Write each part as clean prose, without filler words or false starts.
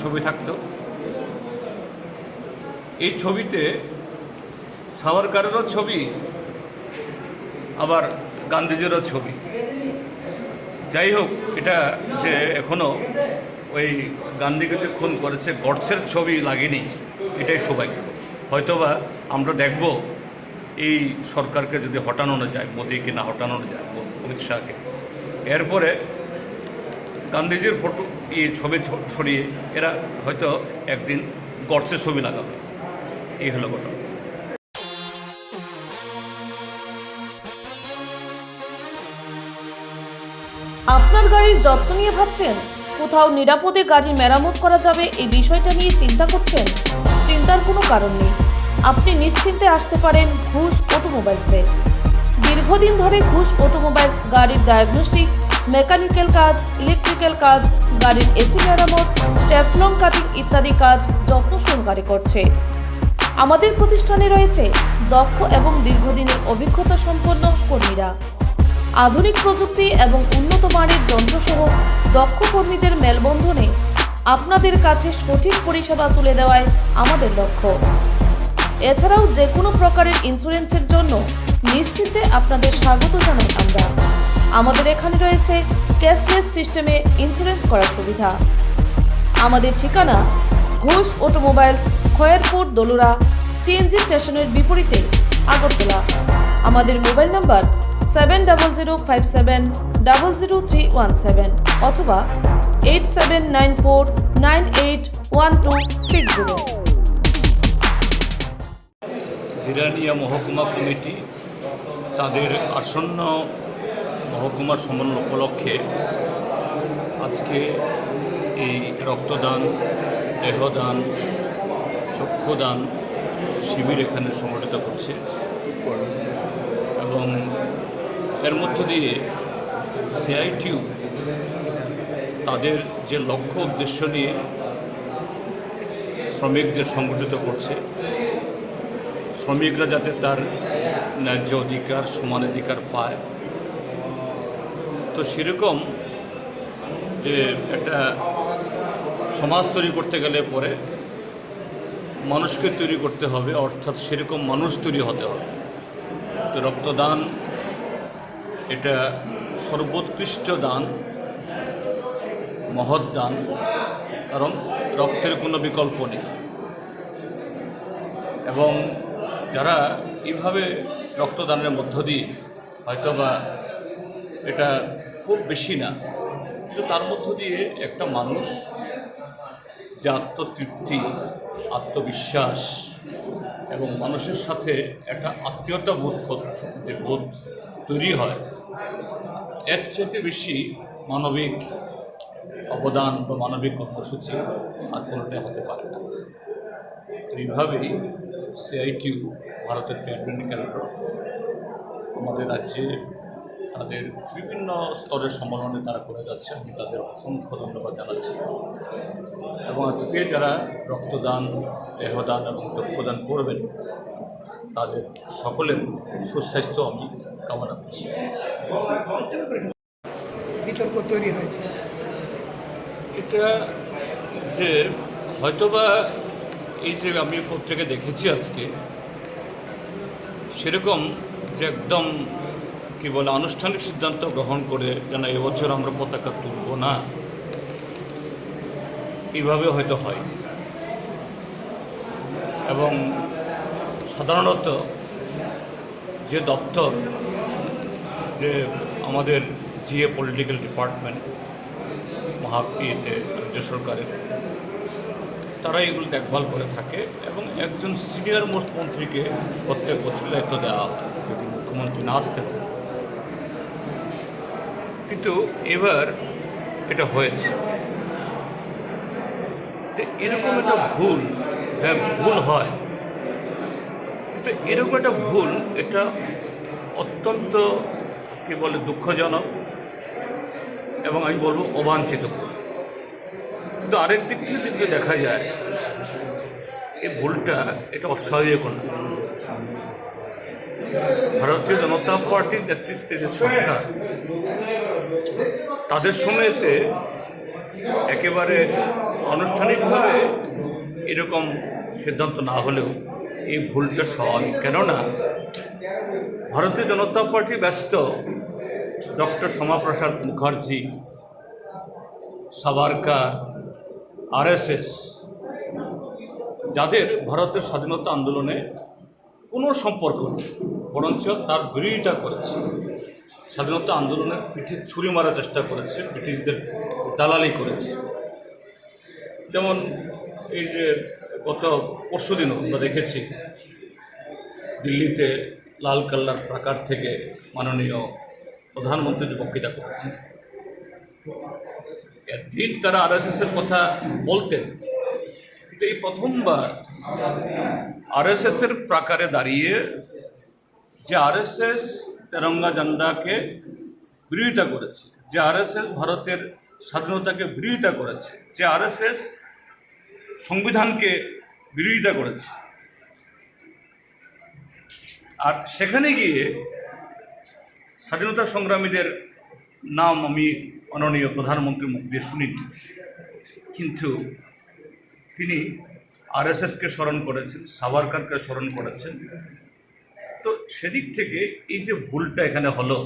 ছবি থাকতো। এই ছবিতে সাভারকারেরও ছবি, আবার গান্ধীজিরও ছবি। যাই হোক, এটা যে এখনও ওই গান্ধীকে যে খুন করেছে গডসের ছবি লাগেনি, এটাই সৌভাগ্য। হয়তোবা আমরা দেখব এই সরকারকে যদি হটানো না যায়, মোদীকে না হটানো যায়, অমিত শাহকে, এরপরে গান্ধীজির ফটো ছবি সরিয়ে এরা হয়তো একদিন গডসের ছবি লাগাবে। এই হলো ঘটনা। আপনার গাড়ির যত্ন নিয়ে ভাবছেন? কোথাও নিরাপদে গাড়ির মেরামত করা যাবে এই বিষয়টা নিয়ে চিন্তা করছেন? চিন্তার কোনো কারণ নেই। আপনি নিশ্চিন্তে আসতে পারেন ঘোষ অটোমোবাইলসে। দীর্ঘদিন ধরে ঘোষ অটোমোবাইলস গাড়ির ডায়াগনস্টিক, মেকানিক্যাল কাজ, ইলেকট্রিক্যাল কাজ, গাড়ির এসি মেরামত, টেফলন কাটিং ইত্যাদি কাজ যত্ন সহকারে করছে। আমাদের প্রতিষ্ঠানে রয়েছে দক্ষ এবং দীর্ঘদিনের অভিজ্ঞতা সম্পন্ন কর্মীরা। আধুনিক প্রযুক্তি এবং উন্নত মানের যন্ত্রসহ দক্ষ কর্মীদের মেলবন্ধনে আপনাদের কাছে সঠিক পরিষেবা তুলে দেওয়াই আমাদের লক্ষ্য। এছাড়াও যে কোনো প্রকারের ইন্স্যুরেন্সের জন্য নিশ্চিন্তে আপনাদের স্বাগত জানাই আমরা। আমাদের এখানে রয়েছে ক্যাশলেস সিস্টেমে ইন্স্যুরেন্স করার সুবিধা। আমাদের ঠিকানা ঘোষ অটোমোবাইলস, খয়েরপুর, দোলুরা, সিএনজি স্টেশনের বিপরীতে, আগরতলা। আমাদের মোবাইল নাম্বার 7005700317 অথবা 8794981260। জিরানিয়া মহকুমা কমিটি তাদের আসন্ন মহকুমা সম্মেলন উপলক্ষে আজকে এই রক্তদান, দেহদান, চক্ষুদান শিবির এখানে সংগঠিত করছে এবং এর মধ্য দিয়ে সিআইটিউ তাদের যে লক্ষ্য উদ্দেশ্য নিয়ে শ্রমিকদের সংগঠিত করছে, শ্রমিকরা যাতে তার ন্যায্য অধিকার, সমান অধিকার পায়, তো সেরকম যে একটা সমাজ তৈরি করতে গেলে পরে মানুষকে তৈরি করতে হবে, অর্থাৎ সেরকম মানুষ তৈরি হতে হবে। তো রক্তদান এটা সর্বোৎকৃষ্ট দান, মহৎ দান, কারণ রক্তের কোনো বিকল্প নেই। এবং যারা এইভাবে রক্তদানের মধ্য দিয়ে হয়তোবা এটা খুব বেশি না, কিন্তু তার মধ্য দিয়ে একটা মানুষ যে আত্মতৃপ্তি, আত্মবিশ্বাস এবং মানুষের সাথে একটা আত্মীয়তা বোধ তৈরি হয়, এর চাইতে বেশি মানবিক অবদান বা মানবিক কর্মসূচি আর কোনোটাই হতে পারে না। তো এইভাবেই সিআইটিউ, ভারতের ট্রেড ইউনিয়ন কেন্দ্র, আমাদের রাজ্যে তাদের বিভিন্ন স্তরের সম্মেলনে তারা করে যাচ্ছে। আমি তাদের অসংখ্য ধন্যবাদ জানাচ্ছি এবং আজকে যারা রক্তদান, দেহদান এবং চক্ষুদান করবেন তাদের সকলের সুস্বাস্থ্য আমি কামনা করছি। বিতর্ক তৈরি হয়েছে এটা যে হয়তোবা এই যে আমি পত্রিকা দেখেছি আজকে, সেরকম যে একদম কি বলে আনুষ্ঠানিক সিদ্ধান্ত গ্রহণ করে যেন এবছর আমরা পতাকা তুলব না, এইভাবে হয়তো হয়। এবং সাধারণত যে দপ্তর, যে আমাদের জিএ পলিটিক্যাল ডিপার্টমেন্ট মহাপিতে রাজ্য সরকারের, তারা এগুলো দেখভাল করে থাকে এবং একজন সিনিয়র মোস্ট মন্ত্রীকে প্রত্যেক বছর দায়িত্ব দেওয়া হয় যদি মুখ্যমন্ত্রী না আসতে পারে। কিন্তু এবার এটা হয়েছে, এরকম একটা ভুল, হ্যাঁ ভুল হয়, কিন্তু এরকম একটা ভুল এটা অত্যন্ত কি বলে দুঃখজনক এবং আমি বলবো অবাঞ্ছিত ভুল। কিন্তু আরেক দিক থেকে যদি দেখা যায় এই ভুলটা এটা অস্বাভাবিক না। ভারতীয় জনতা পার্টির নেতৃত্বে যে সরকার, তাদের সময়তে একেবারে আনুষ্ঠানিকভাবে এরকম সিদ্ধান্ত না হলেও এই ভুলটা স্বাভাবিক। কেননা ভারতীয় জনতা পার্টি ব্যস্ত ডক্টর শ্যামাপ্রসাদ মুখার্জি, সাভারকার, আরএসএস, যাদের ভারতের স্বাধীনতা আন্দোলনে কোনো সম্পর্ক নেই, বরঞ্চ তার বিরোধিতা করেছে, স্বাধীনতা আন্দোলনের পিঠে ছুরি মারার চেষ্টা করেছে, ব্রিটিশদের দালালি করেছে। যেমন এই যে গত পরশুদিনও আমরা দেখেছি দিল্লিতে লালকেল্লার প্রাকার থেকে মাননীয় প্রধানমন্ত্রী যে বক্তৃতা করেছেন, ঠিক তারা আরএসএসের কথা বলতেন, কিন্তু এই প্রথমবার আরএসএসের প্রাকারে দাঁড়িয়ে যে আরএসএস তেরঙ্গা ঝান্ডাকে বিরোধিতা করেছে, যে আরএসএস ভারতের স্বাধীনতাকে বিরোধিতা করেছে, যে আরএসএস সংবিধানকে বিরোধিতা করেছে, আর সেখানে গিয়ে স্বাধীনতা সংগ্রামীদের নাম আমি মাননীয় প্রধানমন্ত্রীর মুখ দিয়ে শুনিনি, কিন্তু তিনি আরএসএসকে স্মরণ করেছেন, সাভারকারকে স্মরণ করেছেন। তো সেদিক থেকে এই যে ভুলটা এখানে হলো,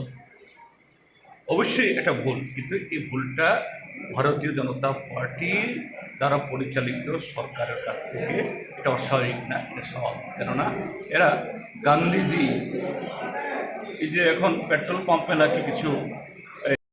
অবশ্যই এটা ভুল, কিন্তু এই ভুলটা ভারতীয় জনতা পার্টি দ্বারা পরিচালিত সরকারের কাছ থেকে এটা অস্বাভাবিক না, এটা স্বাভাবিক। কেননা এরা গান্ধীজি এই যে এখন পেট্রোল পাম্পে নাকি কিছু